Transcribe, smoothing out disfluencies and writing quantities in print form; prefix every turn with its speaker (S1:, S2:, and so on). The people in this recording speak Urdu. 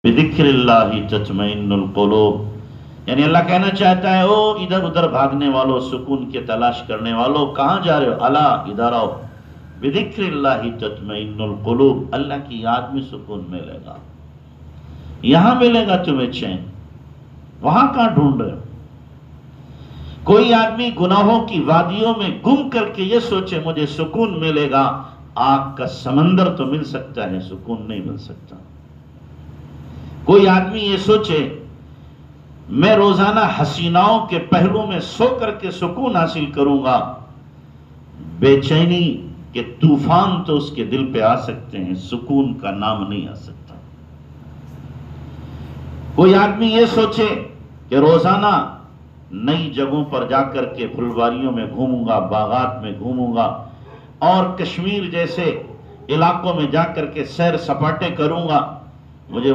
S1: بذکر اللہ تطمئن القلوب، یعنی اللہ کہنا چاہتا ہے او ادھر ادھر بھاگنے والوں، سکون کے تلاش کرنے والوں، کہاں جا رہے ہو؟ الا ادھر آؤ، بذکر اللہ تطمئن القلوب، اللہ کی یاد میں سکون ملے گا، یہاں ملے گا تمہیں چین، وہاں کہاں ڈھونڈ رہے ہو؟ کوئی آدمی گناہوں کی وادیوں میں گم کر کے یہ سوچے مجھے سکون ملے گا، آگ کا سمندر تو مل سکتا ہے، سکون نہیں مل سکتا۔ کوئی آدمی یہ سوچے میں روزانہ حسیناؤں کے پہلو میں سو کر کے سکون حاصل کروں گا، بے چینی کے طوفان تو اس کے دل پہ آ سکتے ہیں، سکون کا نام نہیں آ سکتا۔ کوئی آدمی یہ سوچے کہ روزانہ نئی جگہوں پر جا کر کے پھلواریوں میں گھوموں گا، باغات میں گھوموں گا، اور کشمیر جیسے علاقوں میں جا کر کے سیر سپاٹے کروں گا، مجھے